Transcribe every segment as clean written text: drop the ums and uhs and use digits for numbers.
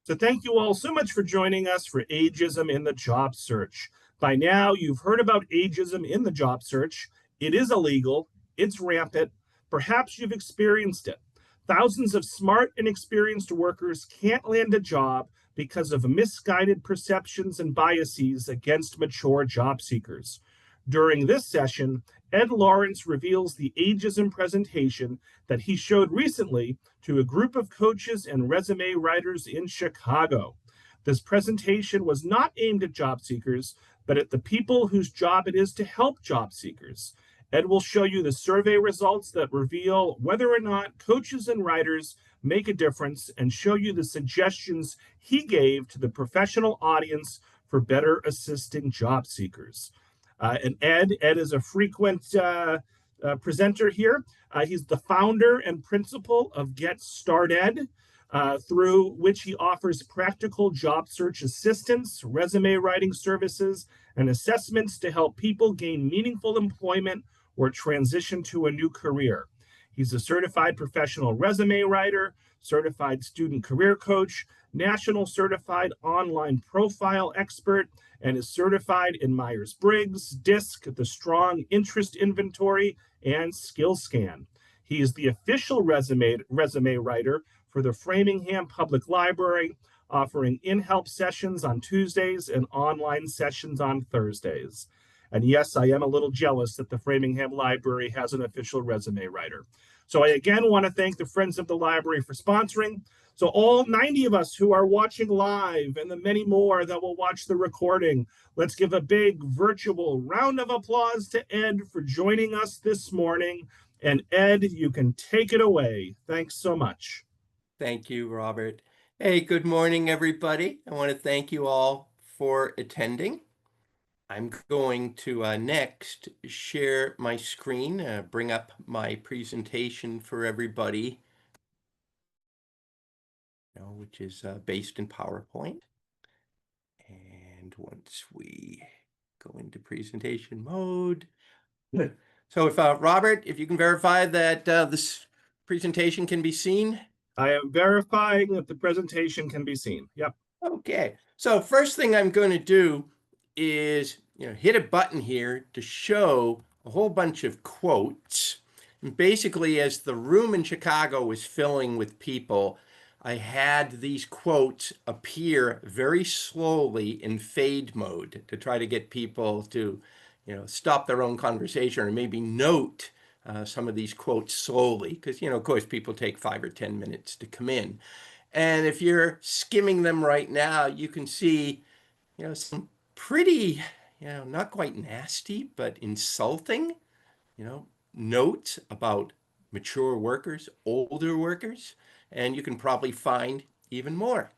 So thank you all so much for joining us for Ageism in the Job Search. By now, you've heard about ageism in the job search. It is illegal, it's rampant. Perhaps you've experienced it. Thousands of smart and experienced workers can't land a job because of misguided perceptions and biases against mature job seekers. During this session, Ed Lawrence reveals the ageism presentation that he showed recently to a group of coaches and resume writers in Chicago. This presentation was not aimed at job seekers, but at the people whose job it is to help job seekers. Ed will show you the survey results that reveal whether or not coaches and writers make a difference and show you the suggestions he gave to the professional audience for better assisting job seekers. And Ed is a frequent presenter here. He's the founder and principal of Getstart-ed, through which he offers practical job search assistance, resume writing services, and assessments to help people gain meaningful employment or transition to a new career. He's a certified professional resume writer, certified student career coach, national certified online profile expert, and is certified in Myers-Briggs, DISC, the Strong Interest Inventory, and Skillscan. He is the official resume writer for the Framingham Public Library, offering in-help sessions on Tuesdays and online sessions on Thursdays. And yes, I am a little jealous that the Framingham Library has an official resume writer. So I again want to thank the Friends of the Library for sponsoring. So all 90 of us who are watching live and the many more that will watch the recording, let's give a big virtual round of applause to Ed for joining us this morning. And Ed, you can take it away. Thanks so much. Thank you, Robert. Hey, good morning, everybody. I want to thank you all for attending. I'm going to next share my screen, bring up my presentation for everybody, which is based in PowerPoint. And once we go into presentation mode. So if Robert, if you can verify that this presentation can be seen. I am verifying that the presentation can be seen. Yep. Okay. So first thing I'm going to do is hit a button here to show a whole bunch of quotes. And basically, as the room in Chicago was filling with people, I had these quotes appear very slowly in fade mode to try to get people to stop their own conversation or maybe note some of these quotes slowly, because of course people take 5 or 10 minutes to come in. And if you're skimming them right now, you can see some pretty not quite nasty but insulting notes about mature workers, older workers, and you can probably find even more.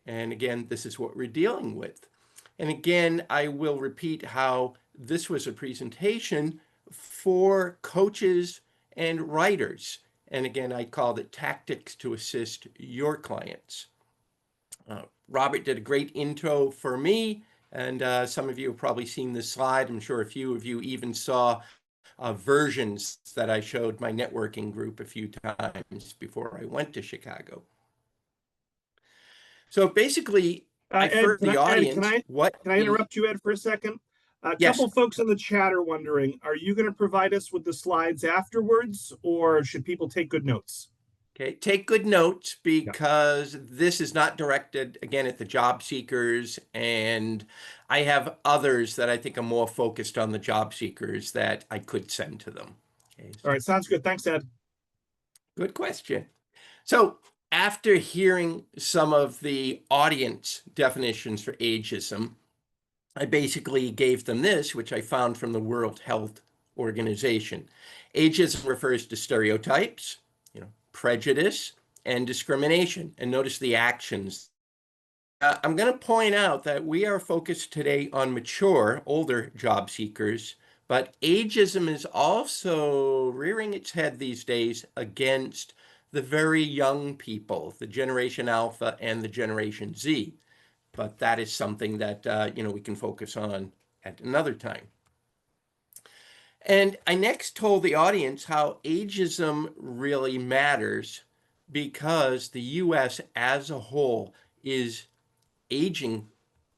And again, this is what we're dealing with. And again, I will repeat how this was a presentation for coaches and writers. And again, I called it Tactics to Assist Your Clients. Robert did a great intro for me, and some of you have probably seen this slide. I'm sure a few of you even saw versions that I showed my networking group a few times before I went to Chicago. So basically, I heard the audience. Can I interrupt you, Ed, for a second? A Yes. couple folks in the chat are wondering, are you going to provide us with the slides afterwards, or should people take good notes? Okay, take good notes, because this is not directed, again, at the job seekers, and I have others that I think are more focused on the job seekers that I could send to them. Okay, so. All right, sounds good. Thanks, Ed. Good question. So after hearing some of the audience definitions for ageism, I basically gave them this, which I found from the World Health Organization. Ageism refers to stereotypes, prejudice, and discrimination. And notice the actions. I'm going to point out that we are focused today on mature, older job seekers, but ageism is also rearing its head these days against the very young people, the Generation Alpha and the Generation Z. But that is something that, we can focus on at another time. And I next told the audience how ageism really matters, because the U.S. as a whole is aging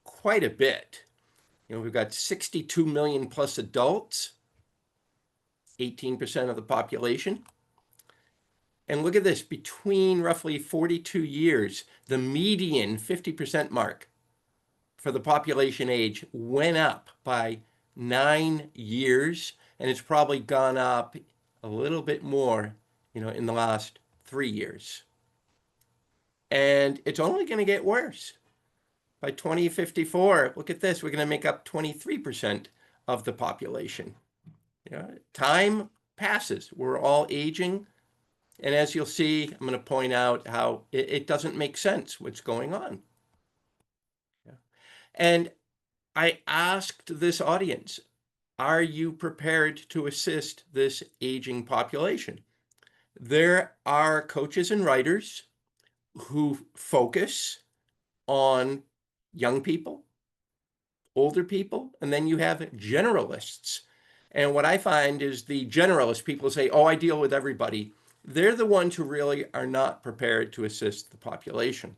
quite a bit. We've got 62 million plus adults, 18% of the population. And look at this, between roughly 42 years, the median 50% mark for the population age went up by 9 years, and it's probably gone up a little bit more, in the last 3 years. And it's only going to get worse. By 2054, look at this, we're going to make up 23% of the population. Time passes. We're all aging. And as you'll see, I'm going to point out how it doesn't make sense what's going on. And I asked this audience, are you prepared to assist this aging population? There are coaches and writers who focus on young people, older people, and then you have generalists. And what I find is the generalist people say, oh, I deal with everybody. They're the ones who really are not prepared to assist the population.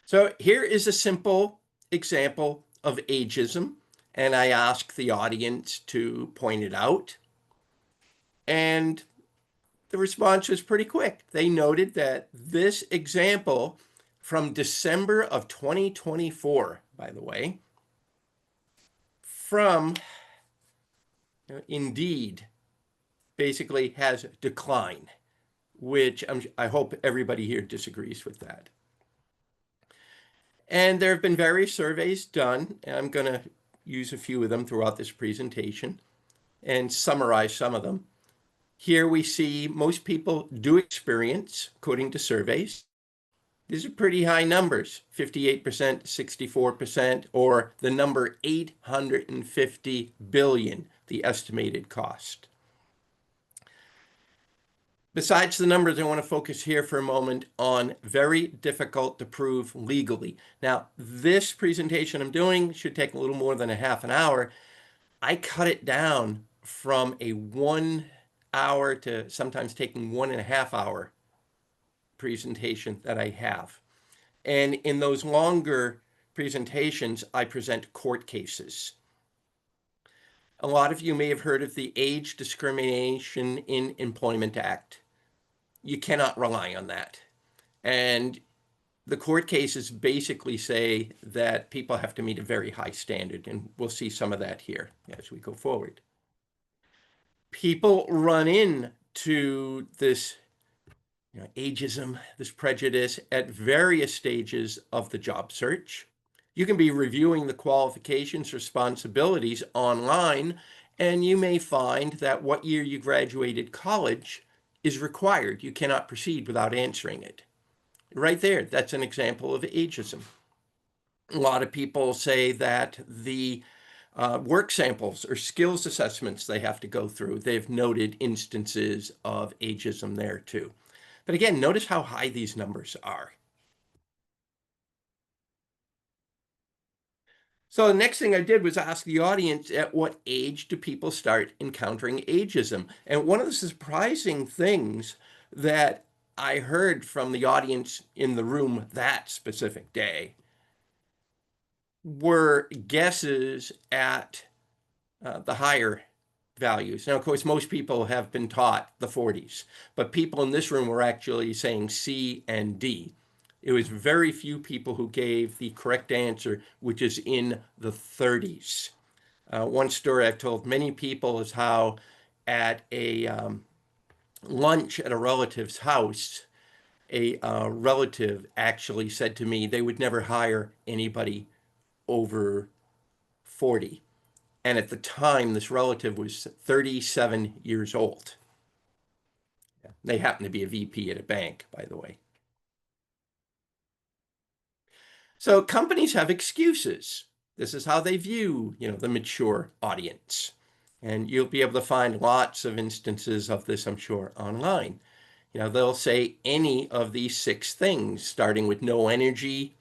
So here is a simple example of ageism, and I ask the audience to point it out. And the response was pretty quick. They noted that this example from December of 2024, by the way, from Indeed, basically has declined, which I hope everybody here disagrees with that. And there have been various surveys done, and I'm going to use a few of them throughout this presentation and summarize some of them. Here we see most people do experience, according to surveys. These are pretty high numbers, 58%, 64%, or the number 850 billion, the estimated cost. Besides the numbers, I want to focus here for a moment on very difficult to prove legally. Now, this presentation I'm doing should take a little more than a half an hour. I cut it down from a 1 hour to sometimes taking 1.5 hour presentation that I have. And in those longer presentations, I present court cases. A lot of you may have heard of the Age Discrimination in Employment Act. You cannot rely on that. And the court cases basically say that people have to meet a very high standard, and we'll see some of that here as we go forward. People run into this ageism, this prejudice at various stages of the job search. You can be reviewing the qualifications, responsibilities online, and you may find that what year you graduated college is required. You cannot proceed without answering it. Right there, that's an example of ageism. A lot of people say that the work samples or skills assessments they have to go through, they've noted instances of ageism there too. But again, notice how high these numbers are. So the next thing I did was ask the audience, at what age do people start encountering ageism? And one of the surprising things that I heard from the audience in the room that specific day were guesses at the higher values. Now, of course, most people have been taught the 40s, but people in this room were actually saying C and D. It was very few people who gave the correct answer, which is in the 30s. One story I've told many people is how at a lunch at a relative's house, a relative actually said to me they would never hire anybody over 40. And at the time, this relative was 37 years old. They happened to be a VP at a bank, by the way. So companies have excuses. This is how they view, the mature audience. And you'll be able to find lots of instances of this, I'm sure, online. They'll say any of these 6 things, starting with no energy,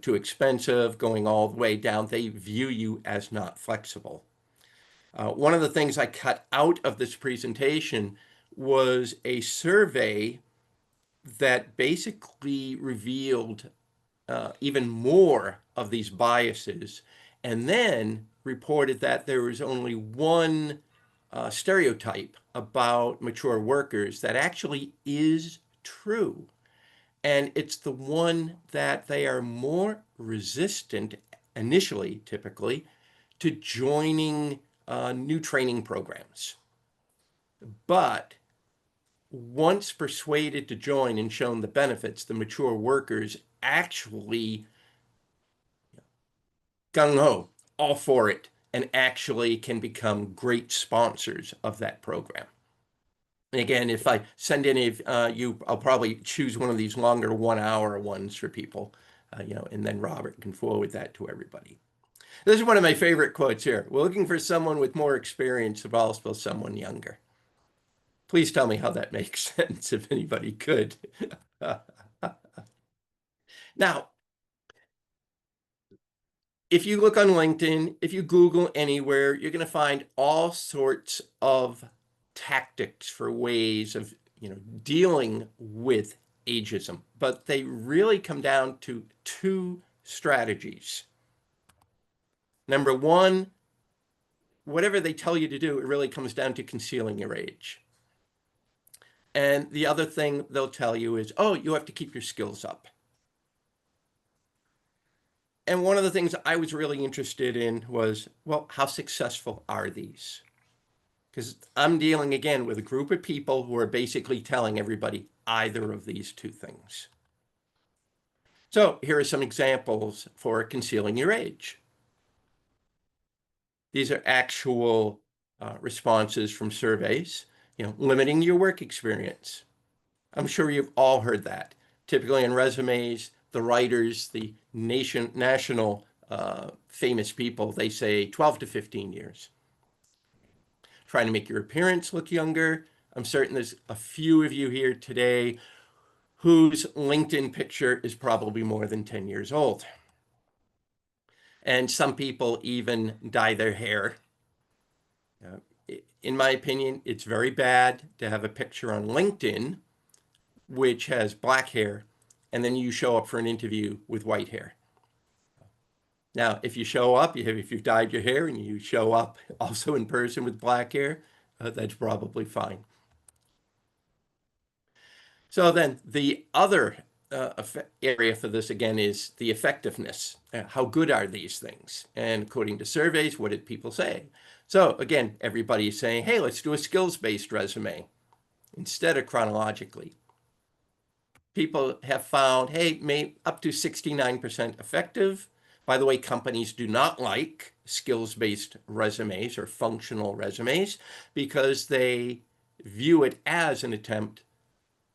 too expensive, going all the way down. They view you as not flexible. One of the things I cut out of this presentation was a survey that basically revealed even more of these biases, and then reported that there was only one stereotype about mature workers that actually is true. And it's the one that they are more resistant initially, typically, to joining new training programs. But once persuaded to join and shown the benefits, the mature workers actually gung-ho, all for it, and actually can become great sponsors of that program. And again, if I send any of you, I'll probably choose one of these longer 1-hour ones for people, and then Robert can forward that to everybody. This is one of my favorite quotes here. We're looking for someone with more experience, but also someone younger. Please tell me how that makes sense, if anybody could. Now, if you look on LinkedIn, if you Google anywhere, you're going to find all sorts of tactics for ways of dealing with ageism, but they really come down to two strategies. Number one, whatever they tell you to do, it really comes down to concealing your age. And the other thing they'll tell you is, oh, you have to keep your skills up. And one of the things I was really interested in was, well, how successful are these? Because I'm dealing, again, with a group of people who are basically telling everybody either of these two things. So here are some examples for concealing your age. These are actual responses from surveys, limiting your work experience. I'm sure you've all heard that. Typically in resumes, the writers, the national famous people, they say 12 to 15 years. Trying to make your appearance look younger. I'm certain there's a few of you here today whose LinkedIn picture is probably more than 10 years old. And some people even dye their hair. In my opinion, it's very bad to have a picture on LinkedIn which has black hair, and then you show up for an interview with white hair. Now, if you show up, if you've dyed your hair and you show up also in person with black hair, that's probably fine. So then the other area for this, again, is the effectiveness. How good are these things? And according to surveys, what did people say? So again, everybody is saying, hey, let's do a skills-based resume instead of chronologically. People have found, hey, up to 69% effective. By the way, companies do not like skills-based resumes or functional resumes because they view it as an attempt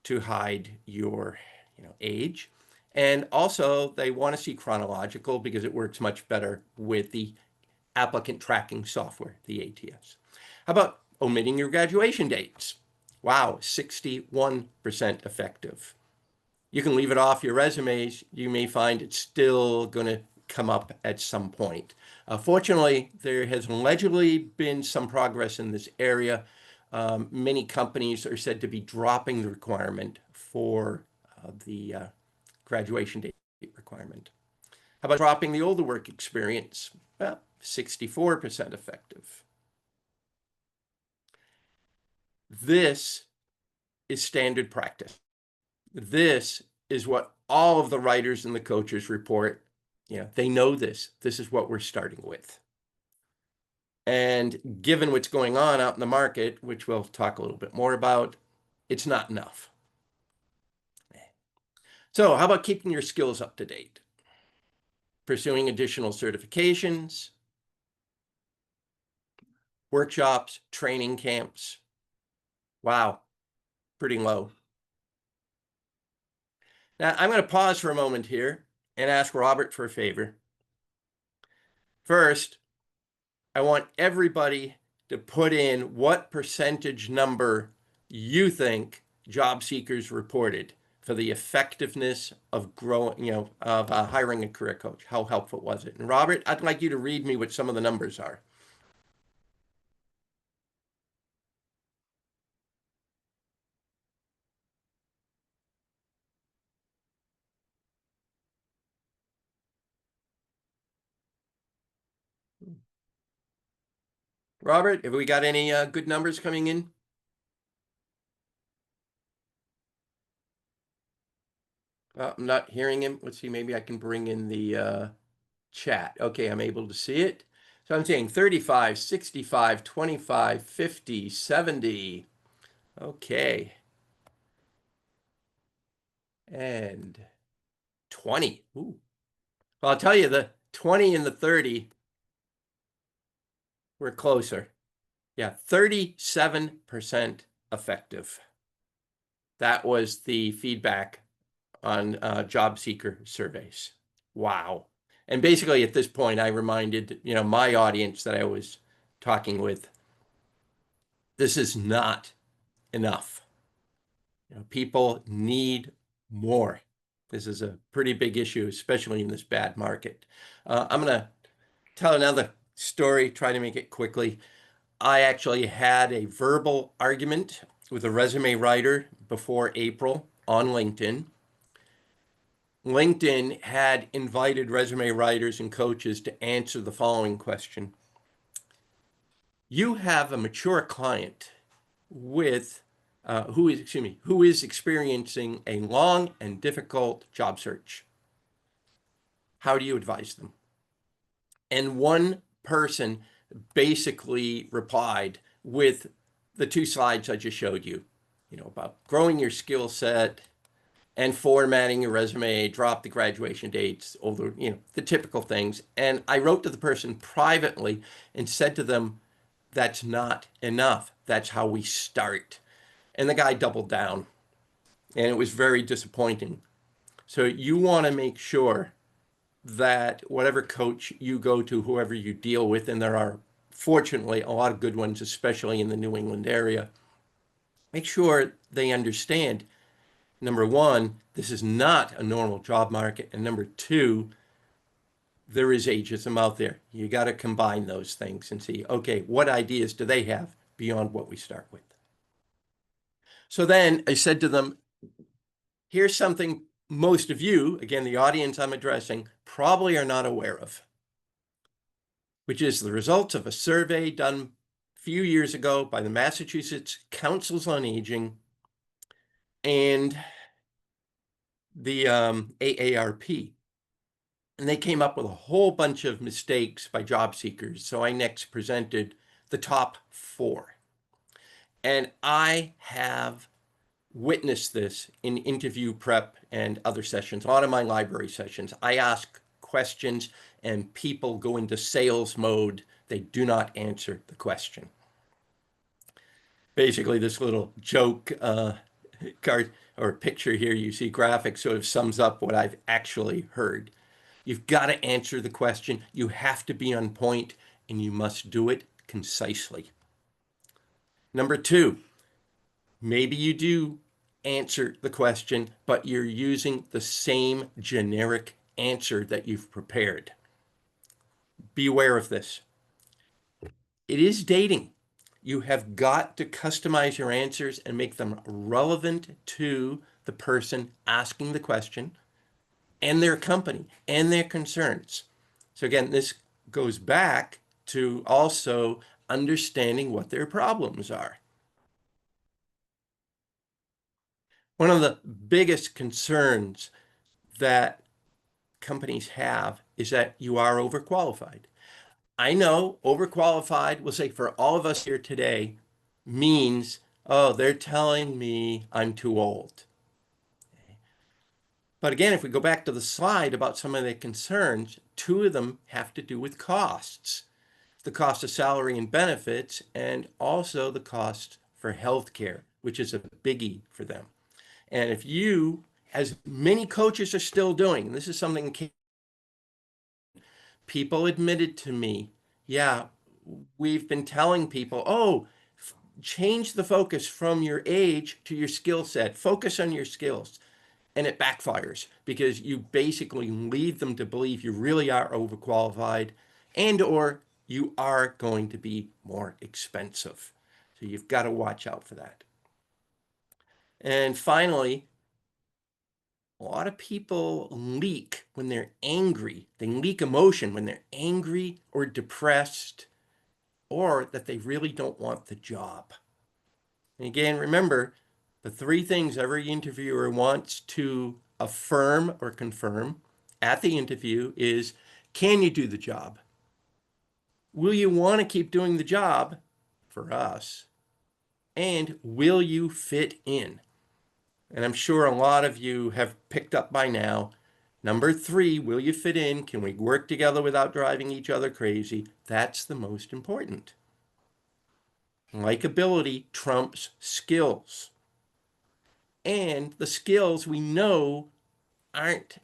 to hide your age. And also they want to see chronological because it works much better with the applicant tracking software, the ATS. How about omitting your graduation dates? Wow, 61% effective. You can leave it off your resumes. You may find it's still going to come up at some point. Fortunately, there has allegedly been some progress in this area. Many companies are said to be dropping the requirement for the graduation date requirement. How about dropping the older work experience? Well, 64% effective. This is standard practice. This is what all of the writers and the coaches report. They know this. This is what we're starting with. And given what's going on out in the market, which we'll talk a little bit more about, it's not enough. So how about keeping your skills up to date? Pursuing additional certifications, workshops, training camps. Wow, pretty low. Now, I'm going to pause for a moment here and ask Robert for a favor. First, I want everybody to put in what percentage number you think job seekers reported for the effectiveness of growing, of hiring a career coach. How helpful was it? And Robert, I'd like you to read me what some of the numbers are. Robert, have we got any good numbers coming in? I'm not hearing him. Let's see, maybe I can bring in the chat. Okay, I'm able to see it. So I'm saying 35, 65, 25, 50, 70. Okay. And 20. Ooh. Well, I'll tell you, the 20 and the 30 were closer. Yeah, 37% effective. That was the feedback on job seeker surveys. Wow. And basically at this point, I reminded, my audience that I was talking with, this is not enough. People need more. This is a pretty big issue, especially in this bad market. I'm going to tell another story, try to make it quickly. I actually had a verbal argument with a resume writer before April on LinkedIn. LinkedIn had invited resume writers and coaches to answer the following question. You have a mature client with who is experiencing a long and difficult job search. How do you advise them? And one person basically replied with the 2 slides I just showed you, about growing your skill set and formatting your resume, drop the graduation dates, all the typical things. And I wrote to the person privately and said to them, that's not enough. That's how we start. And the guy doubled down, and it was very disappointing. So you want to make sure that whatever coach you go to, whoever you deal with, and there are fortunately a lot of good ones, especially in the New England area, make sure they understand, number one, this is not a normal job market, and number two, there is ageism out there. You got to combine those things and see, okay, what ideas do they have beyond what we start with? So then I said to them, here's something most of you, again, the audience I'm addressing, probably are not aware of, which is the results of a survey done a few years ago by the Massachusetts Councils on Aging and the AARP. And they came up with a whole bunch of mistakes by job seekers. So I next presented the top 4. And I have witnessed this in interview prep and other sessions, a lot of my library sessions. I ask questions and people go into sales mode. They do not answer the question. Basically, this little joke card or picture here, you see graphic, sort of sums up what I've actually heard. You've got to answer the question. You have to be on point, and you must do it concisely. Number 2, maybe you do answer the question, but you're using the same generic answer that you've prepared. Be aware of this. It is dating. You have got to customize your answers and make them relevant to the person asking the question and their company and their concerns. So again, this goes back to also understanding what their problems are. One of the biggest concerns that companies have is that you are overqualified. I know overqualified, we'll say for all of us here today, means, oh, they're telling me I'm too old. But again, if we go back to the slide about some of the concerns, 2 of them have to do with costs. The cost of salary and benefits, and also the cost for healthcare, which is a biggie for them. And if you, as many coaches are still doing, and this is something people admitted to me, yeah, we've been telling people, oh, change the focus from your age to your skill set. Focus on your skills. And it backfires because you basically lead them to believe you really are overqualified and or you are going to be more expensive. So you've got to watch out for that. And finally, a lot of people leak when they're angry. They leak emotion when they're angry or depressed or that they really don't want the job. And again, remember, the three things every interviewer wants to affirm or confirm at the interview is, can you do the job? Will you want to keep doing the job for us? And will you fit in? And I'm sure a lot of you have picked up by now. Number 3, will you fit in? Can we work together without driving each other crazy? That's the most important. Likability trumps skills. And the skills we know aren't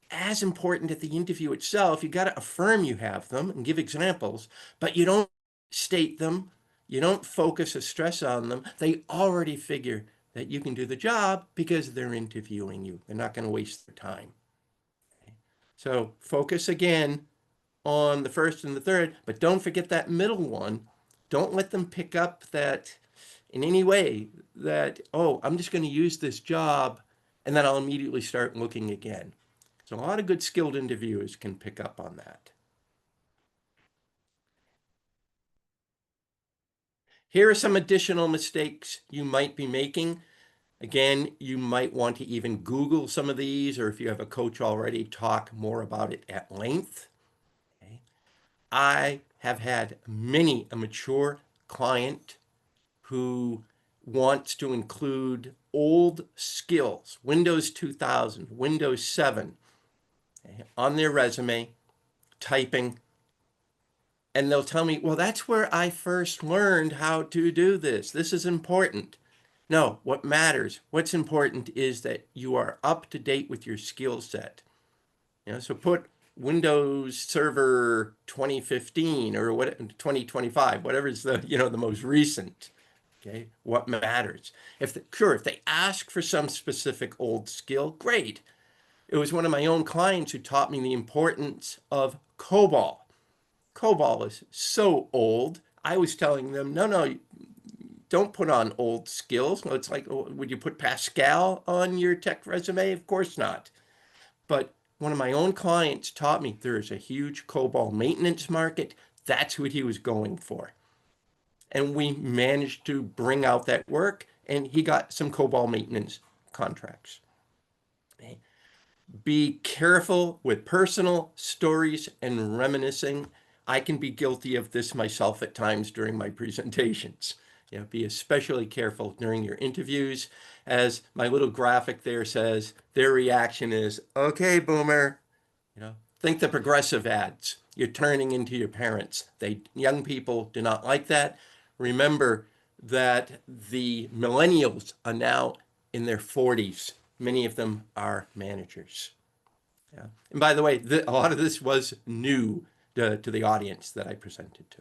as important at the interview itself. You got to affirm you have them and give examples, but you don't state them. You don't focus or stress on them. They already figure that you can do the job because they're interviewing you. They're not going to waste their time. Okay. So focus again on the first and the third, but don't forget that middle one. Don't let them pick up that in any way that, oh, I'm just going to use this job and then I'll immediately start looking again. So a lot of good skilled interviewers can pick up on that. Here are some additional mistakes you might be making. Again, you might want to even Google some of these, or if you have a coach already, talk more about it at length. Okay. I have had many a mature client who wants to include old skills, Windows 2000, Windows 7, okay, on their resume, typing, and they'll tell me, well, that's where I first learned how to do this. This is important. No, what matters, what's important is that you are up to date with your skill set. So put Windows Server 2015 or what 2025, whatever is the the most recent. Okay, what matters? If they ask for some specific old skill, great. It was one of my own clients who taught me the importance of COBOL. COBOL is so old. I was telling them, no, don't put on old skills. It's like, would you put Pascal on your tech resume? Of course not. But one of my own clients taught me there is a huge COBOL maintenance market. That's what he was going for. And we managed to bring out that work, and he got some COBOL maintenance contracts. Okay. Be careful with personal stories and reminiscing. I can be guilty of this myself at times during my presentations. Be especially careful during your interviews. As my little graphic there says, their reaction is, okay, boomer, think the progressive ads. You're turning into your parents. Young people do not like that. Remember that the millennials are now in their 40s. Many of them are managers. Yeah. And by the way, a lot of this was new to the audience that I presented to.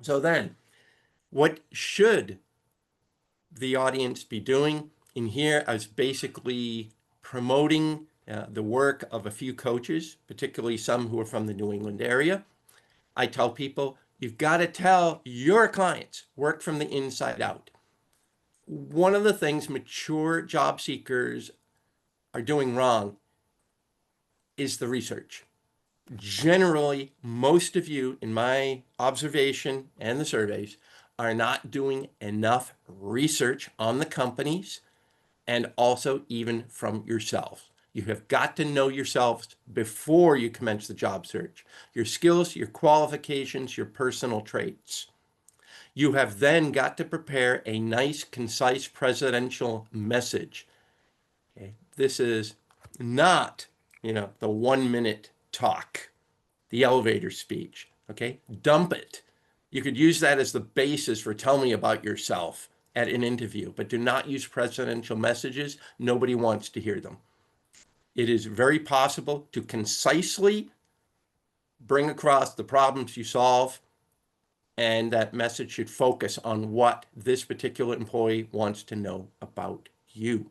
So then, what should the audience be doing? In here, I was basically promoting the work of a few coaches, particularly some who are from the New England area. I tell people, you've got to tell your clients, work from the inside out. One of the things mature job seekers are doing wrong is the research. Generally, most of you, in my observation and the surveys, are not doing enough research on the companies and also even from yourselves. You have got to know yourselves before you commence the job search. Your skills, your qualifications, your personal traits. You have then got to prepare a nice, concise presidential message. Okay? This is not, the 1-minute talk, the elevator speech. Okay? Dump it. You could use that as the basis for tell me about yourself at an interview, but do not use presidential messages. Nobody wants to hear them. It is very possible to concisely bring across the problems you solve, and that message should focus on what this particular employee wants to know about you.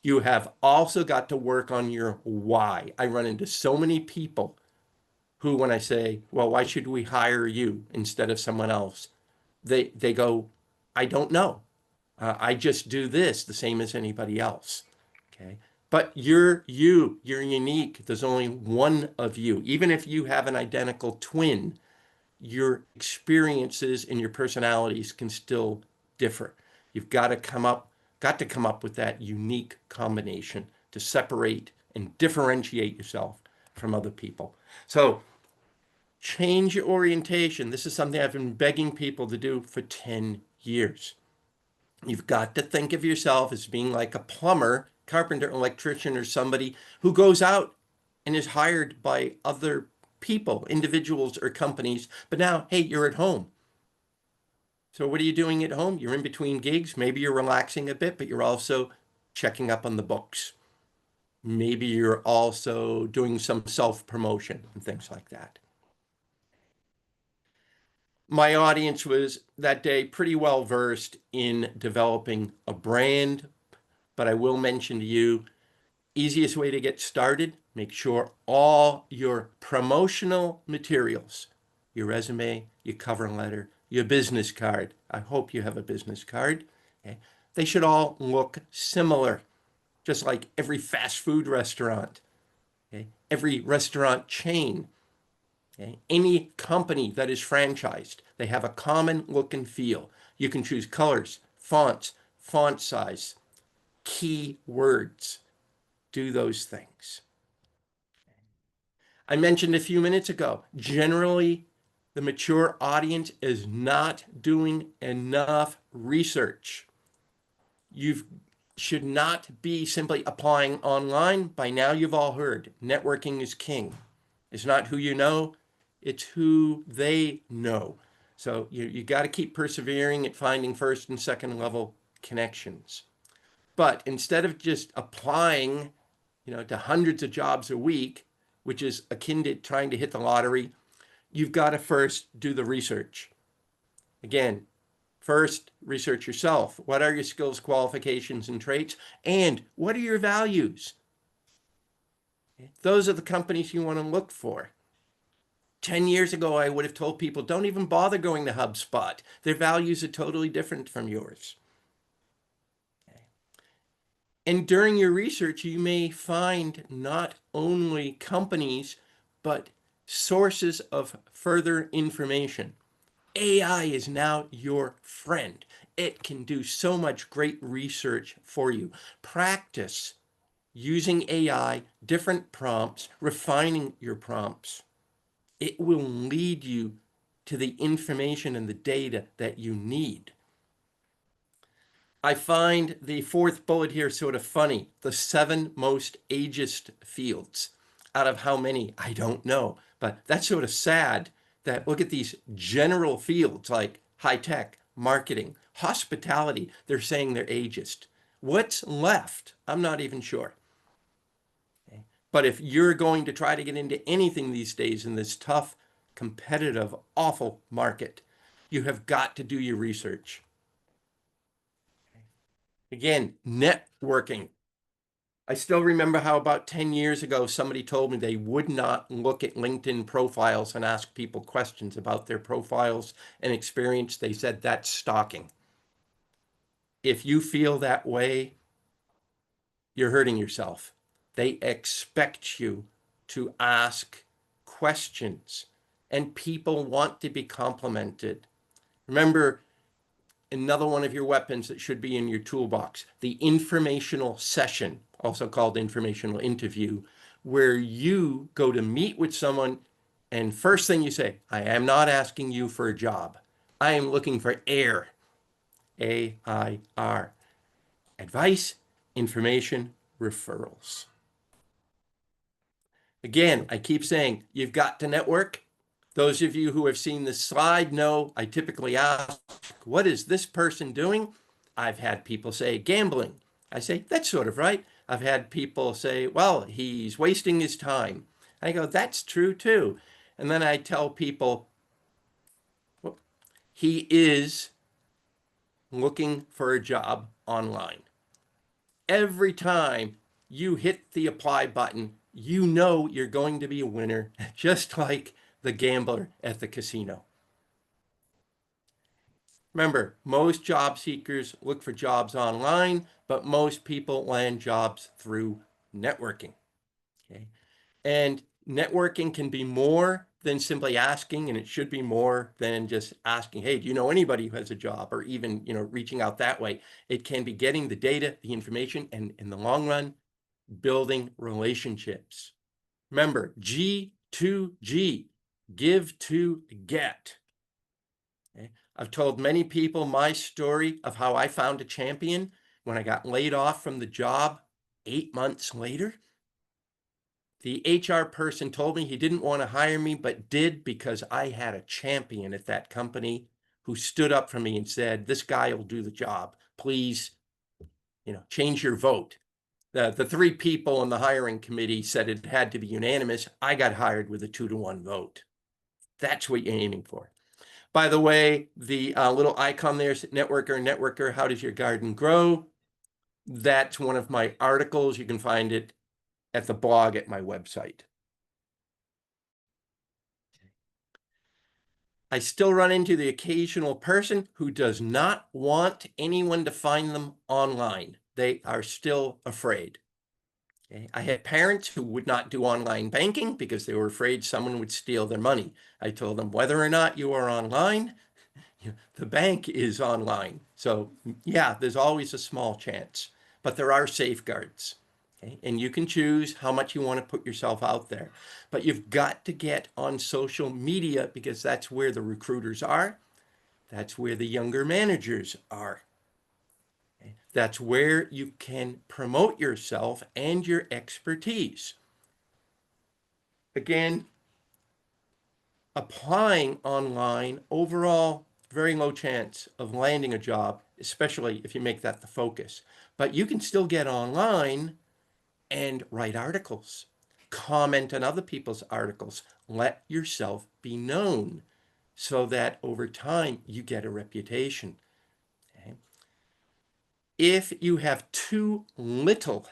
You have also got to work on your why. I run into so many people who, when I say, well, why should we hire you instead of someone else? They go, I don't know. I just do this the same as anybody else. Okay. But you're unique. There's only one of you. Even if you have an identical twin, your experiences and your personalities can still differ. You've got to come up with that unique combination to separate and differentiate yourself from other people. So change your orientation. This is something I've been begging people to do for 10 years. You've got to think of yourself as being like a plumber, carpenter, electrician, or somebody who goes out and is hired by other people, individuals or companies. But now, hey, you're at home. So what are you doing at home? You're in between gigs. Maybe you're relaxing a bit, but you're also checking up on the books. Maybe you're also doing some self-promotion and things like that. My audience was that day pretty well versed in developing a brand, but I will mention to you, easiest way to get started, make sure all your promotional materials, your resume, your cover letter, your business card, I hope you have a business card, okay? They should all look similar, just like every fast food restaurant, okay? Every restaurant chain, okay? Any company that is franchised, they have a common look and feel. You can choose colors, fonts, font size, key words. Do those things. I mentioned a few minutes ago, generally, the mature audience is not doing enough research. You should not be simply applying online. By now, you've all heard, networking is king. It's not who you know, it's who they know. So you got to keep persevering at finding first and second level connections. But instead of just applying, to hundreds of jobs a week, which is akin to trying to hit the lottery, you've got to first do the research. Again, first research yourself. What are your skills, qualifications, and traits? And what are your values? Those are the companies you want to look for. 10 years ago, I would have told people, don't even bother going to HubSpot. Their values are totally different from yours. And during your research, you may find not only companies, but sources of further information. AI is now your friend. It can do so much great research for you. Practice using AI, different prompts, refining your prompts. It will lead you to the information and the data that you need. I find the fourth bullet here sort of funny. The 7 most ageist fields. Out of how many? I don't know. But that's sort of sad that look at these general fields like high tech, marketing, hospitality. They're saying they're ageist. What's left? I'm not even sure. Okay. But if you're going to try to get into anything these days in this tough, competitive, awful market, you have got to do your research. Again, networking. I still remember how about 10 years ago, somebody told me they would not look at LinkedIn profiles and ask people questions about their profiles and experience. They said that's stalking. If you feel that way, you're hurting yourself. They expect you to ask questions, and people want to be complimented. Remember, another one of your weapons that should be in your toolbox, the informational session, also called informational interview, where you go to meet with someone and first thing you say, I am not asking you for a job. I am looking for AIR, A-I-R, advice, information, referrals. Again, I keep saying, you've got to network. Those of you who have seen this slide know I typically ask, what is this person doing? I've had people say gambling. I say, that's sort of right. I've had people say, well, he's wasting his time. I go, that's true too. And then I tell people, well, he is looking for a job online. Every time you hit the apply button, you know you're going to be a winner, just like the gambler at the casino. Remember, most job seekers look for jobs online, but most people land jobs through networking. Okay? And networking can be more than simply asking, and it should be more than just asking, hey, do you know anybody who has a job, or even, reaching out that way. It can be getting the data, the information, and in the long run, building relationships. Remember, G2G, give to get. Okay? I've told many people my story of how I found a champion when I got laid off from the job 8 months later. The HR person told me he didn't want to hire me, but did because I had a champion at that company who stood up for me and said, this guy will do the job. Please, change your vote. The 3 people on the hiring committee said it had to be unanimous. I got hired with a 2-to-1 vote. That's what you're aiming for. By the way, the little icon there, networker, how does your garden grow? That's one of my articles. You can find it at the blog at my website. I still run into the occasional person who does not want anyone to find them online. They are still afraid. Okay? I had parents who would not do online banking because they were afraid someone would steal their money. I told them, whether or not you are online, the bank is online. So yeah, there's always a small chance, but there are safeguards. Okay? And you can choose how much you want to put yourself out there. But you've got to get on social media because that's where the recruiters are. That's where the younger managers are. Okay? That's where you can promote yourself and your expertise. Again, applying online, overall, very low chance of landing a job, especially if you make that the focus. But you can still get online and write articles, comment on other people's articles, let yourself be known so that over time you get a reputation. Okay? If you have too little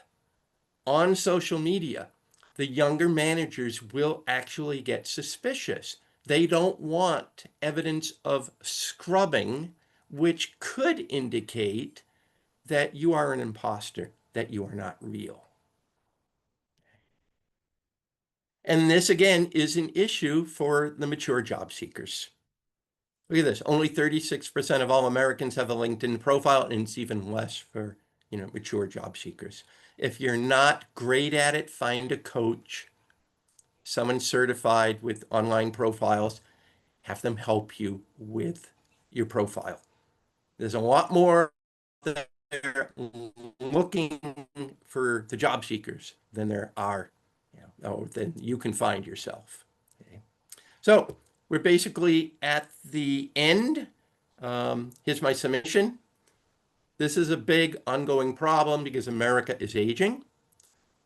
on social media, the younger managers will actually get suspicious. They don't want evidence of scrubbing, which could indicate that you are an imposter, that you are not real. And this, again, is an issue for the mature job seekers. Look at this. Only 36% of all Americans have a LinkedIn profile, and it's even less for, mature job seekers. If you're not great at it, find a coach, someone certified with online profiles, have them help you with your profile. There's a lot more there looking for the job seekers than there are, than you can find yourself. Okay. So we're basically at the end. Here's my summation. This is a big ongoing problem because America is aging.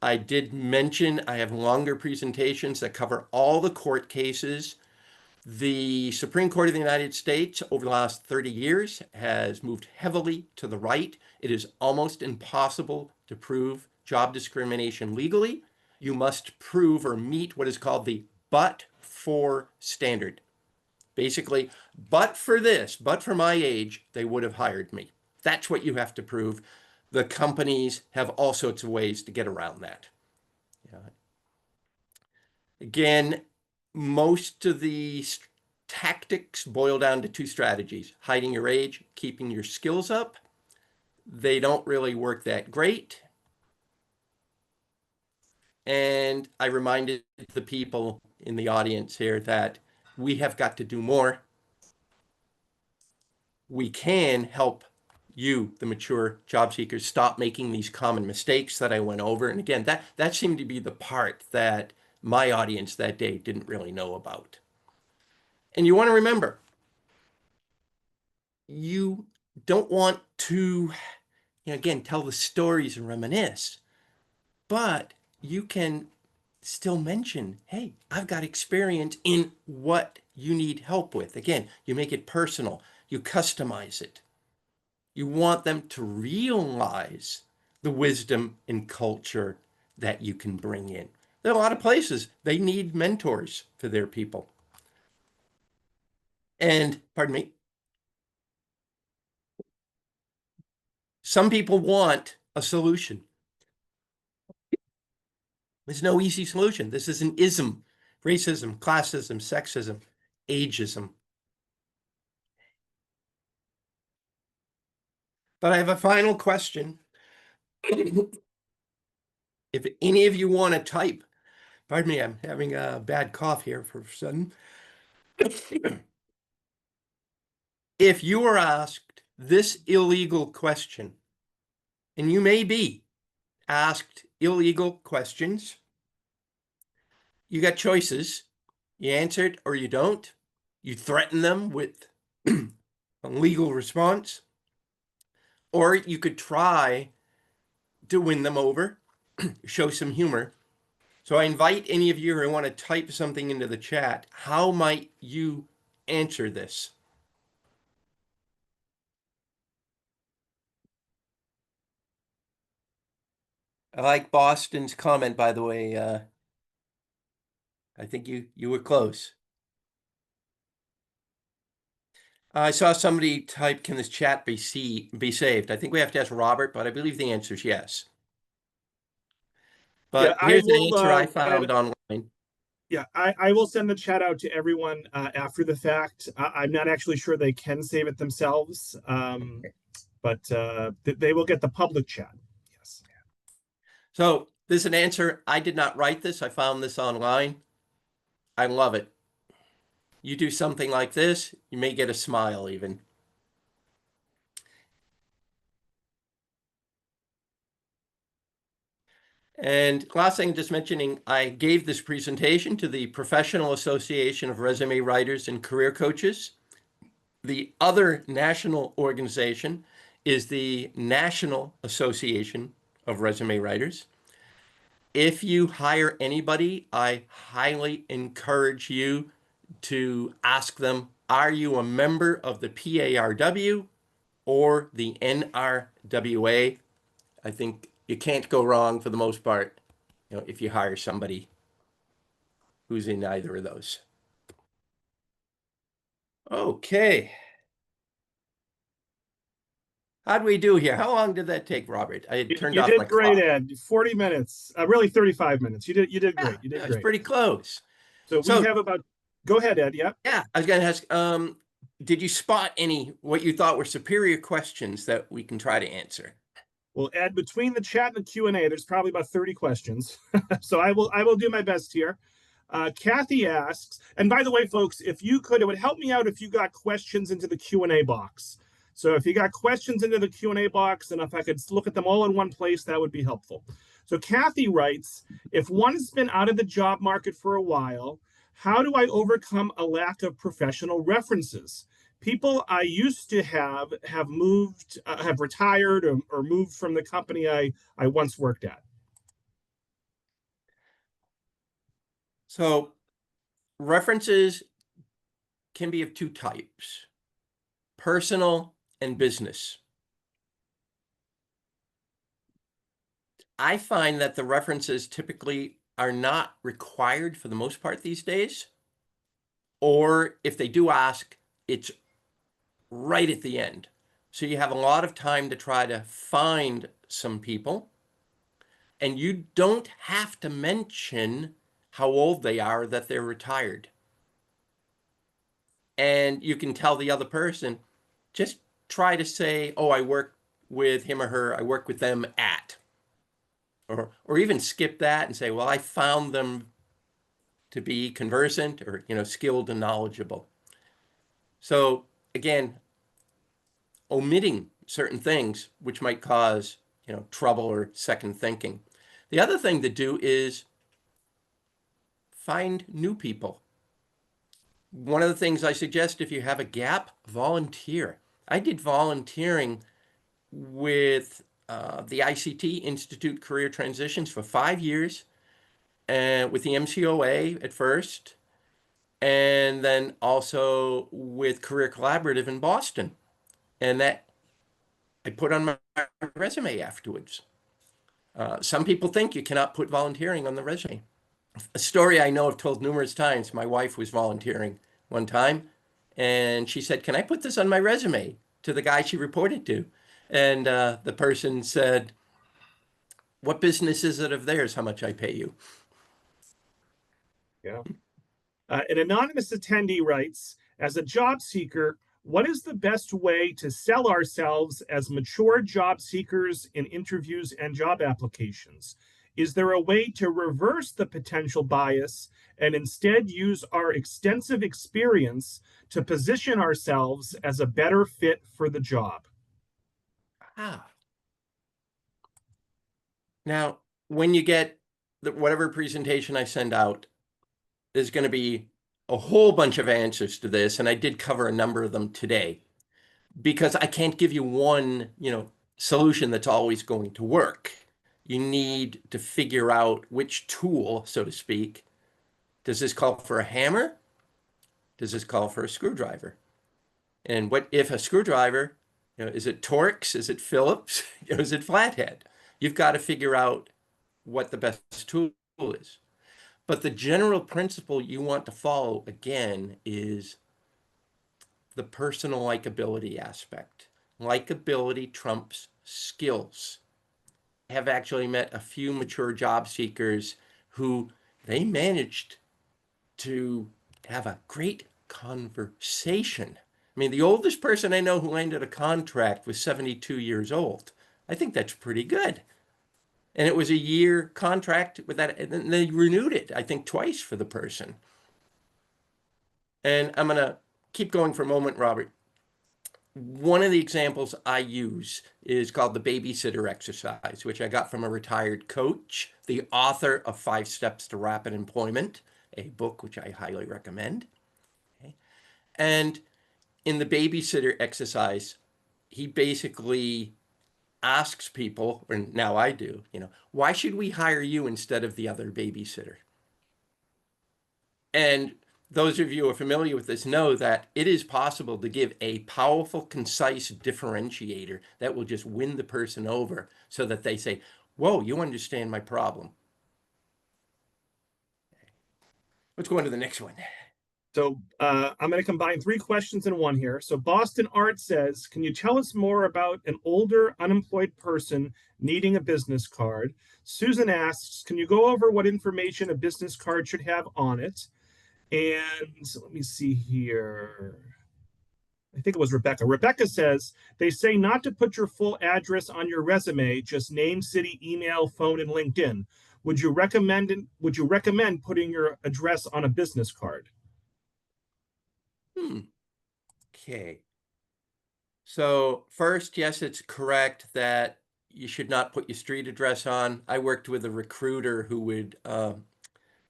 I did mention I have longer presentations that cover all the court cases. The Supreme Court of the United States over the last 30 years has moved heavily to the right. It is almost impossible to prove job discrimination legally. You must prove or meet what is called the but-for standard. Basically, but for this, but for my age, they would have hired me. That's what you have to prove. The companies have all sorts of ways to get around that. Again, most of the tactics boil down to 2 strategies: hiding your age, keeping your skills up. They don't really work that great. And I reminded the people in the audience here that we have got to do more. We can help you, the mature job seekers, stop making these common mistakes that I went over. And again, that seemed to be the part that my audience that day didn't really know about. And you want to remember, you don't want to, again, tell the stories and reminisce, but you can still mention, hey, I've got experience in what you need help with. Again, you make it personal, you customize it. You want them to realize the wisdom and culture that you can bring in. There are a lot of places they need mentors for their people. And, pardon me, some people want a solution. There's no easy solution. This is an ism. racism, classism, sexism, ageism. But I have a final question. If any of you want to type, pardon me, I'm having a bad cough here for a sudden. If you were asked this illegal question, and you may be asked illegal questions, you got choices. You answer it or you don't. You threaten them with a legal response, or you could try to win them over, show some humor. So I invite any of you who want to type something into the chat. How might you answer this? I like Boston's comment, by the way. I think you were close. I saw somebody type, can this chat be saved? I think we have to ask Robert, but I believe the answer is yes. But Yeah, here's an answer I found online. Yeah, I will send the chat out to everyone after the fact. I'm not actually sure they can save it themselves, but they will get the public chat. Yes. So this is an answer. I did not write this. I found this online. I love it. You do something like this, you may get a smile even. And last thing, just mentioning, I gave this presentation to the Professional Association of Resume Writers and Career Coaches. The other national organization is the National Association of Resume Writers. If you hire anybody, I highly encourage you to ask them, are you a member of the PARW or the NRWA? I think you can't go wrong for the most part, if you hire somebody who's in either of those. Okay. How'd we do here? How long did that take, Robert? I had turned off my clock. You did great, Ed. 40 minutes, really 35 minutes. You did great. You did great. It's pretty close. So we have about, go ahead, Ed. Yeah. Yeah, I was going to ask, did you spot what you thought were superior questions that we can try to answer? Well, Ed, between the chat and the Q&A, there's probably about 30 questions. So I will do my best here. Kathy asks, and by the way, folks, if you could, it would help me out if you got questions into the Q&A box. So if you got questions into the Q&A box, and if I could look at them all in one place, that would be helpful. So Kathy writes, if one has been out of the job market for a while, how do I overcome a lack of professional references? People I used to have moved, have retired or moved from the company I once worked at. So references can be of two types, personal and business. I find that the references typically are not required for the most part these days, or if they do ask, it's right at the end. So you have a lot of time to try to find some people, and you don't have to mention how old they are, that they're retired. And you can tell the other person, just try to say, oh, I work with him or her, I work with them at. Or even skip that and say, well, I found them to be conversant or, skilled and knowledgeable. So again, omitting certain things which might cause, trouble or second thinking. The other thing to do is find new people. One of the things I suggest, if you have a gap, volunteer. I did volunteering with the ICT, Institute Career Transitions, for 5 years, and with the MCOA at first, and then also with Career Collaborative in Boston. And that I put on my resume afterwards. Some people think you cannot put volunteering on the resume. A story I know I've told numerous times, my wife was volunteering one time, and she said, can I put this on my resume, to the guy she reported to? And the person said, what business is it of theirs how much I pay you? Yeah. An anonymous attendee writes, as a job seeker, what is the best way to sell ourselves as mature job seekers in interviews and job applications? Is there a way to reverse the potential bias and instead use our extensive experience to position ourselves as a better fit for the job? Ah. Now, when you get whatever presentation I send out, there's going to be a whole bunch of answers to this, and I did cover a number of them today, because I can't give you one, solution that's always going to work. You need to figure out which tool, so to speak. Does this call for a hammer? Does this call for a screwdriver? And what if a screwdriver, is it Torx? Is it Phillips? Is it flathead? You've got to figure out what the best tool is. But the general principle you want to follow, again, is the personal likability aspect. Likability trumps skills. I have actually met a few mature job seekers who they managed to have a great conversation. I mean, the oldest person I know who landed a contract was 72 years old. I think that's pretty good. And it was a year contract with that, and then they renewed it, I think, twice for the person. And I'm going to keep going for a moment, Robert. One of the examples I use is called the babysitter exercise, which I got from a retired coach, the author of 5 Steps to Rapid Employment, a book which I highly recommend. Okay. And in the babysitter exercise, he basically asks people, or now I do, why should we hire you instead of the other babysitter? And those of you who are familiar with this know that it is possible to give a powerful, concise differentiator that will just win the person over so that they say, whoa, you understand my problem. Let's go on to the next one. So I'm going to combine 3 questions in one here. So Boston Art says, can you tell us more about an older unemployed person needing a business card? Susan asks, can you go over what information a business card should have on it? And let me see here. I think it was Rebecca. Rebecca says, they say not to put your full address on your resume, just name, city, email, phone, and LinkedIn. Would you recommend putting your address on a business card? Okay. So first, yes, it's correct that you should not put your street address on. I worked with a recruiter who would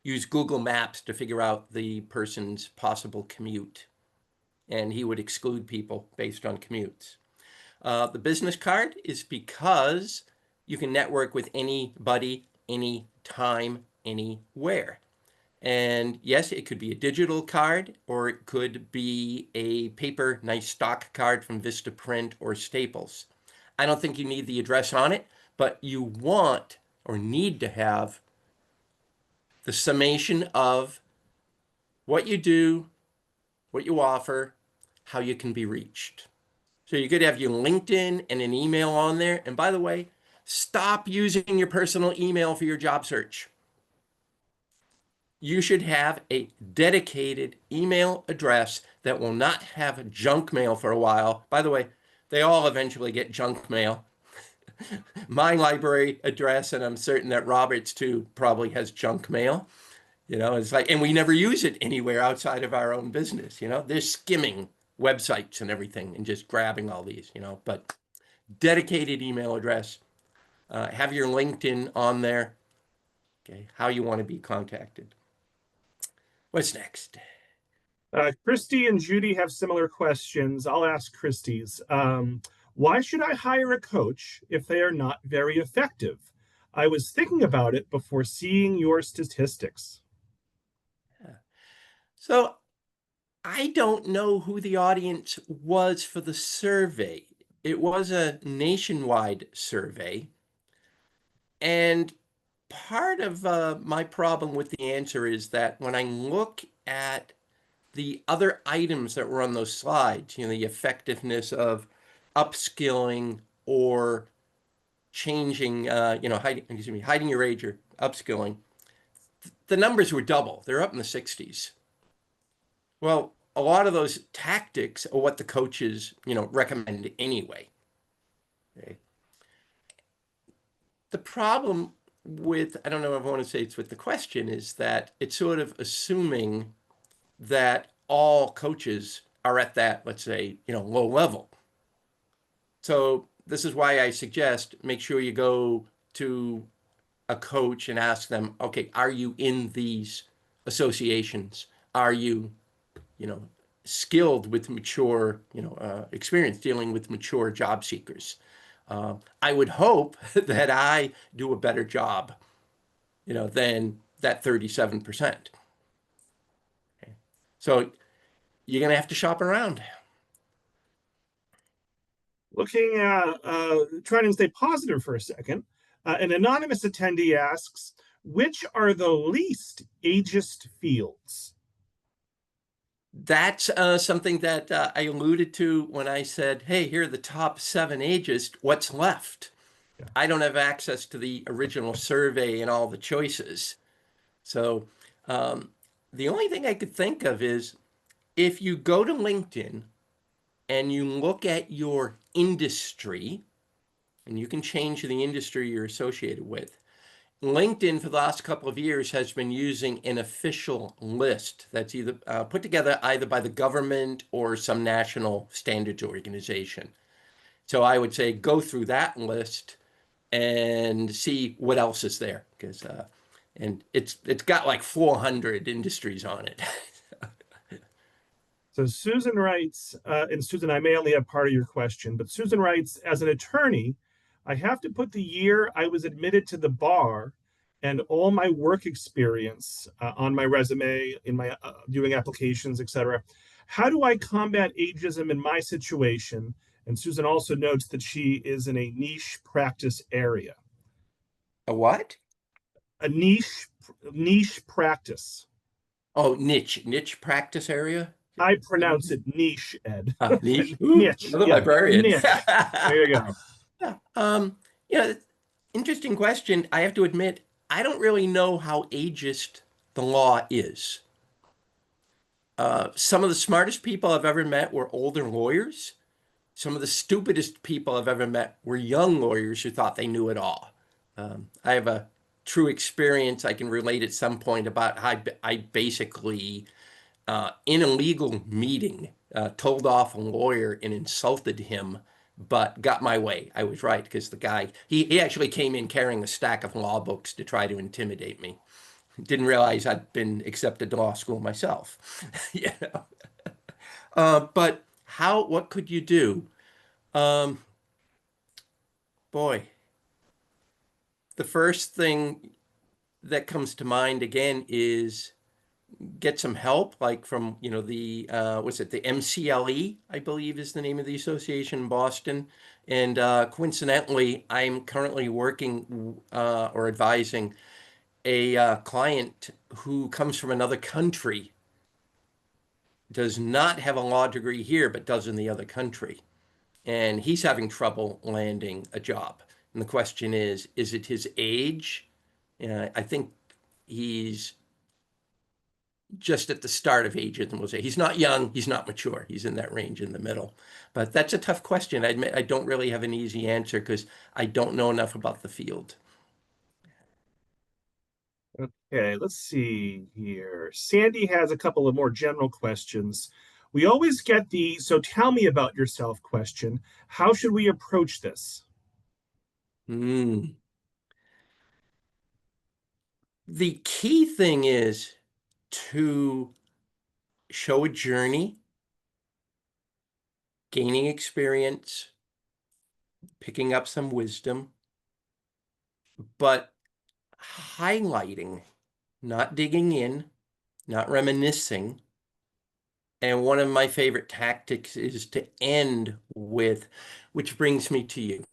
use Google Maps to figure out the person's possible commute, and he would exclude people based on commutes. The business card is because you can network with anybody, anytime, anywhere. And yes, it could be a digital card, or it could be a paper, nice stock card from Vistaprint or Staples. I don't think you need the address on it, but you want or need to have the summation of what you do, what you offer, how you can be reached. So you could have your LinkedIn and an email on there. And by the way, stop using your personal email for your job search. You should have a dedicated email address that will not have junk mail for a while. By the way, they all eventually get junk mail. My library address, and I'm certain that Robert's too, probably has junk mail. It's like, and we never use it anywhere outside of our own business. They're skimming websites and everything and just grabbing all these, but dedicated email address, have your LinkedIn on there, okay, how you want to be contacted. What's next? Christy and Judy have similar questions. I'll ask Christy's. Why should I hire a coach if they are not very effective? I was thinking about it before seeing your statistics. So I don't know who the audience was for the survey. It was a nationwide survey. And part of my problem with the answer is that when I look at the other items that were on those slides, the effectiveness of upskilling or changing, hiding your age or upskilling, the numbers were double. They're up in the 60s. Well, a lot of those tactics are what the coaches, recommend anyway. Okay. The problem with, I don't know if I want to say it's with the question, is that it's sort of assuming that all coaches are at that, let's say, low level. So this is why I suggest make sure you go to a coach and ask them, okay, are you in these associations? Are you, skilled with mature, experience dealing with mature job seekers? I would hope that I do a better job, than that 37%. Okay. So you're going to have to shop around. Looking at, trying to stay positive for a second, an anonymous attendee asks, which are the least ageist fields? That's something that I alluded to when I said, hey, here are the top 7 ageist. What's left? Yeah. I don't have access to the original survey and all the choices. So the only thing I could think of is if you go to LinkedIn and you look at your industry, and you can change the industry you're associated with. LinkedIn for the last couple of years has been using an official list that's either put together either by the government or some national standards organization. So I would say go through that list and see what else is there, because and it's got like 400 industries on it. So Susan writes, and Susan, I may only have part of your question, but Susan writes, as an attorney, I have to put the year I was admitted to the bar and all my work experience on my resume, in my doing applications, etc. How do I combat ageism in my situation? And Susan also notes that she is in a niche practice area. A what? A niche practice. Oh, niche practice area. I pronounce it niche, Ed. Niche. Ooh, Niche, another yeah, librarian. niche. There you go. Yeah. Interesting question. I have to admit, I don't really know how ageist the law is. Some of the smartest people I've ever met were older lawyers. Some of the stupidest people I've ever met were young lawyers who thought they knew it all. I have a true experience I can relate at some point about how I basically, in a legal meeting, told off a lawyer and insulted him, but got my way. I was right, because the guy, he actually came in carrying a stack of law books to try to intimidate me. Didn't realize I'd been accepted to law school myself. But what could you do? Boy, the first thing that comes to mind again is get some help, like from, the, what's it, the MCLE, I believe is the name of the association in Boston. And coincidentally, I'm currently working or advising a client who comes from another country, does not have a law degree here, but does in the other country. And he's having trouble landing a job. And the question is it his age? I think he's just at the start of ageism, we'll say. He's not young, he's not mature. He's in that range in the middle. But that's a tough question. I admit I don't really have an easy answer because I don't know enough about the field. Okay, let's see here. Sandy has a couple of more general questions. We always get the "so tell me about yourself" question. How should we approach this? The key thing is to show a journey, gaining experience, picking up some wisdom, but highlighting, not digging in, not reminiscing. And one of my favorite tactics is to end with, which brings me to you,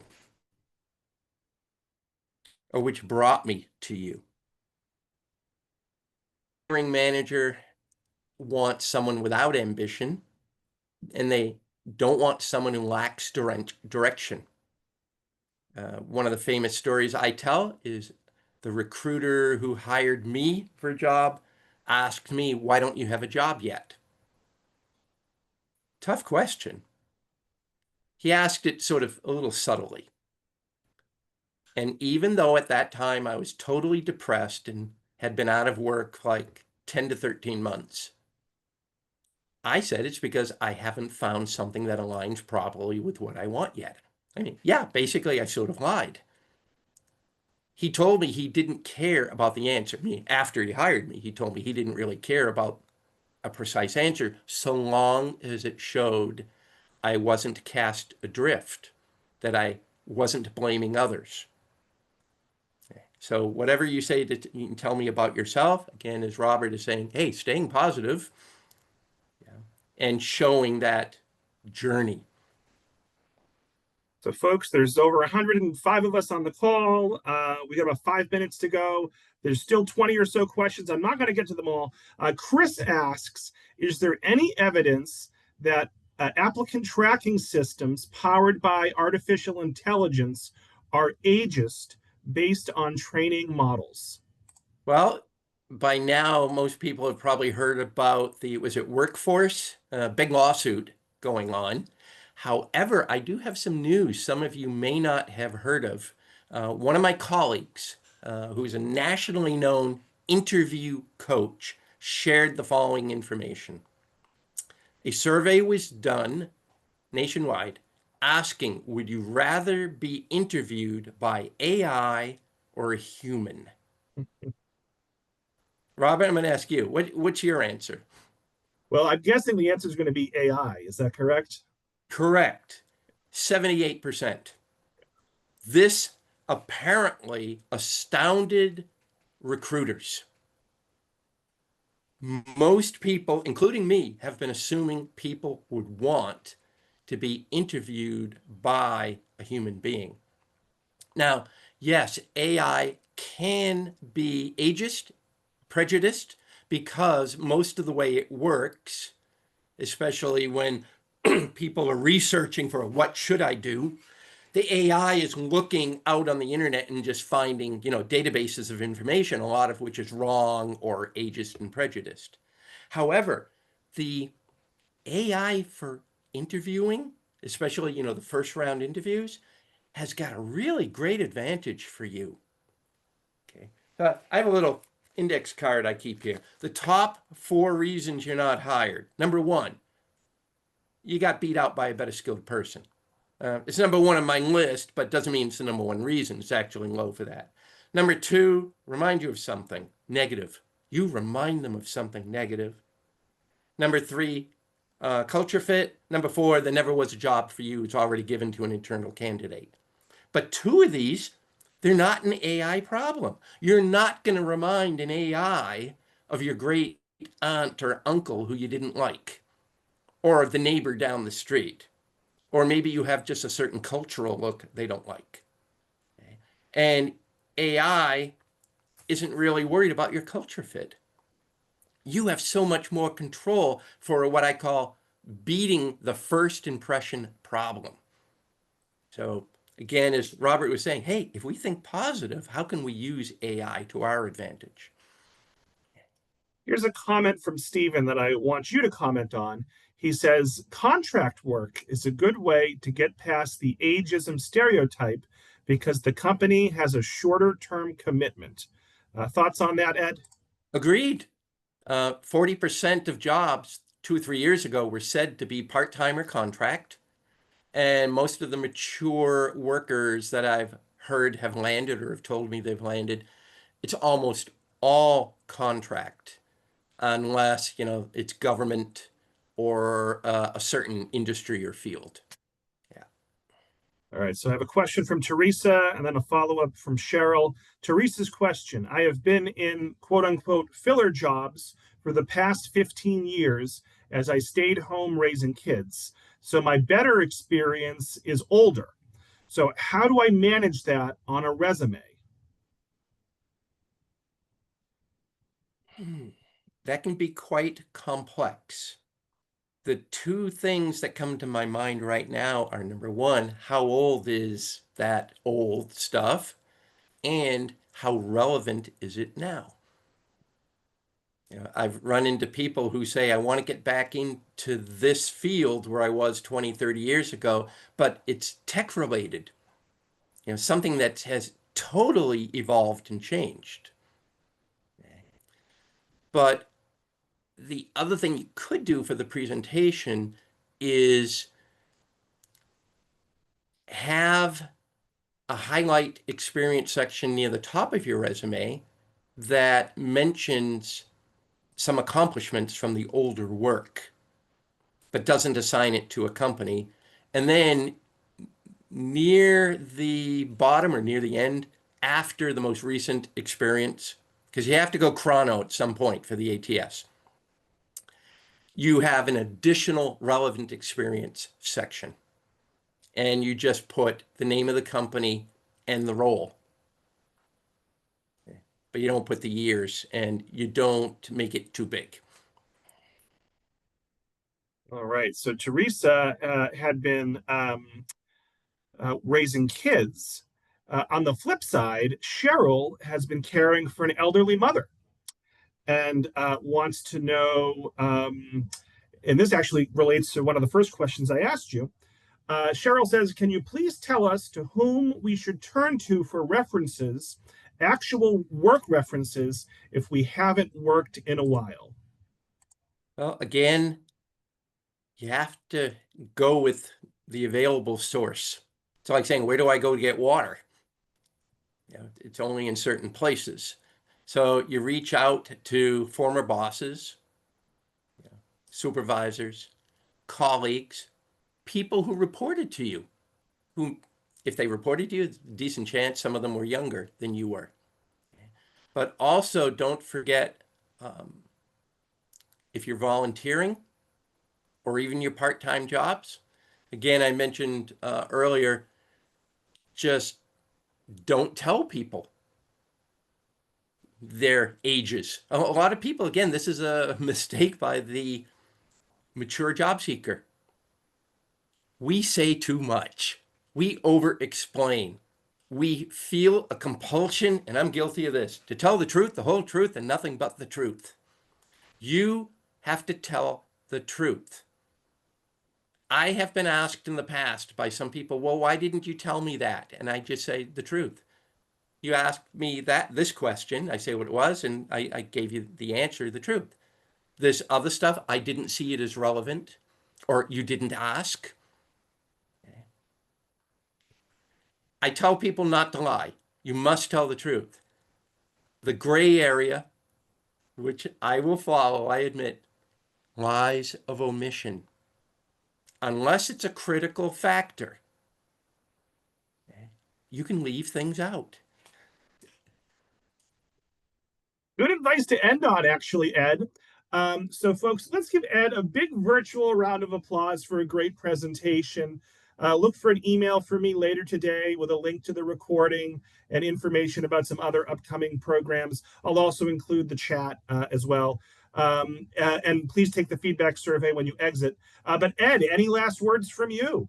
or which brought me to you. The hiring manager wants someone without ambition, and they don't want someone who lacks direction. One of the famous stories I tell is the recruiter who hired me for a job asked me, why don't you have a job yet? Tough question. He asked it sort of a little subtly. And even though at that time I was totally depressed and had been out of work like 10 to 13 months, I said it's because I haven't found something that aligns properly with what I want yet. I mean, yeah, basically I sort of lied. He told me he didn't care about the answer. I mean, after he hired me, he told me he didn't really care about a precise answer so long as it showed I wasn't cast adrift, that I wasn't blaming others. So whatever you say, you can tell me about yourself, again, as Robert is saying, hey, staying positive, and showing that journey. So, folks, there's over 105 of us on the call. We got about 5 minutes to go. There's still 20 or so questions. I'm not going to get to them all. Chris asks, is there any evidence that applicant tracking systems powered by artificial intelligence are ageist based on training models? Well, by now, most people have probably heard about the, was it Workforce? Big lawsuit going on. However, I do have some news some of you may not have heard of. One of my colleagues, who is a nationally known interview coach, shared the following information. A survey was done nationwide asking, would you rather be interviewed by AI or a human? Robert, I'm going to ask you, what's your answer? Well, I'm guessing the answer is going to be AI. Is that correct? Correct. 78%. This apparently astounded recruiters. Most people, including me, have been assuming people would want to be interviewed by a human being. Now, yes, AI can be ageist, prejudiced, because most of the way it works, especially when people are researching for what should I do, the AI is looking out on the internet and just finding, databases of information, a lot of which is wrong or ageist and prejudiced. However, the AI for interviewing, especially, the first round interviews, has got a really great advantage for you. Okay. I have a little index card I keep here. The top 4 reasons you're not hired. Number 1, you got beat out by a better skilled person. It's number 1 on my list, but doesn't mean it's the number 1 reason. It's actually low for that. Number 2, remind you of something negative. You remind them of something negative. Number 3, culture fit. Number 4, there never was a job for you. It's already given to an internal candidate. But 2 of these, they're not an AI problem. You're not going to remind an AI of your great aunt or uncle who you didn't like, or the neighbor down the street, or maybe you have just a certain cultural look they don't like. Okay? And AI isn't really worried about your culture fit. You have so much more control for what I call beating the first impression problem. So again, as Robert was saying, hey, if we think positive, how can we use AI to our advantage? Here's a comment from Stephen that I want you to comment on. He says, contract work is a good way to get past the ageism stereotype because the company has a shorter term commitment. Thoughts on that, Ed? Agreed. 40% of jobs 2 or 3 years ago were said to be part-time or contract. And most of the mature workers that I've heard have landed or have told me they've landed, it's almost all contract, unless, it's government or a certain industry or field. Yeah. All right, so I have a question from Teresa and then a follow-up from Cheryl. Teresa's question, I have been in quote unquote filler jobs for the past 15 years as I stayed home raising kids. So my better experience is older. So how do I manage that on a resume? That can be quite complex. The 2 things that come to my mind right now are, number 1, how old is that old stuff? And how relevant is it now? I've run into people who say, I want to get back into this field where I was 20, 30 years ago, but it's tech related, something that has totally evolved and changed. But the other thing you could do for the presentation is have a highlight experience section near the top of your resume that mentions some accomplishments from the older work, but doesn't assign it to a company. And then near the bottom or near the end, after the most recent experience, because you have to go chrono at some point for the ATS, you have an additional relevant experience section. And you just put the name of the company and the role. But you don't put the years, and you don't make it too big. All right. So Teresa had been raising kids. On the flip side, Cheryl has been caring for an elderly mother and wants to know, and this actually relates to one of the first questions I asked you. Cheryl says, can you please tell us to whom we should turn to for references, actual work references, if we haven't worked in a while? Well, again, you have to go with the available source. It's like saying, where do I go to get water? It's only in certain places. So you reach out to former bosses, supervisors, colleagues, people who reported to you, who, if they reported to you, decent chance some of them were younger than you were. But also don't forget, if you're volunteering or even your part-time jobs, again, I mentioned earlier, just don't tell people their ages. A lot of people, again, this is a mistake by the mature job seeker. We say too much. We over-explain. We feel a compulsion, and I'm guilty of this, to tell the truth, the whole truth, and nothing but the truth. You have to tell the truth. I have been asked in the past by some people, well, why didn't you tell me that? And I just say the truth. You asked me this question, I say what it was, and I gave you the answer, the truth. This other stuff, I didn't see it as relevant, or you didn't ask. I tell people not to lie. You must tell the truth. The gray area, which I will follow, I admit, lies of omission. Unless it's a critical factor, you can leave things out. Good advice to end on, actually, Ed. So, folks, let's give Ed a big virtual round of applause for a great presentation. Look for an email from me later today with a link to the recording and information about some other upcoming programs. I'll also include the chat as well. And please take the feedback survey when you exit. But Ed, any last words from you?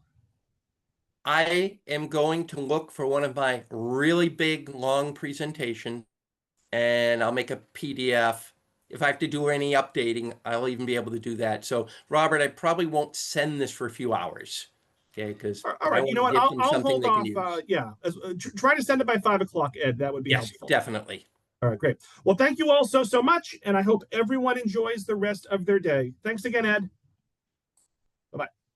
I am going to look for one of my really big, long presentations, and I'll make a PDF. If I have to do any updating, I'll even be able to do that. So, Robert, I probably won't send this for a few hours. Okay, because all right, you know what? I'll hold off. Yeah, try to send it by 5 o'clock, Ed. That would be helpful. Definitely. All right, great. Well, thank you all so much, and I hope everyone enjoys the rest of their day. Thanks again, Ed.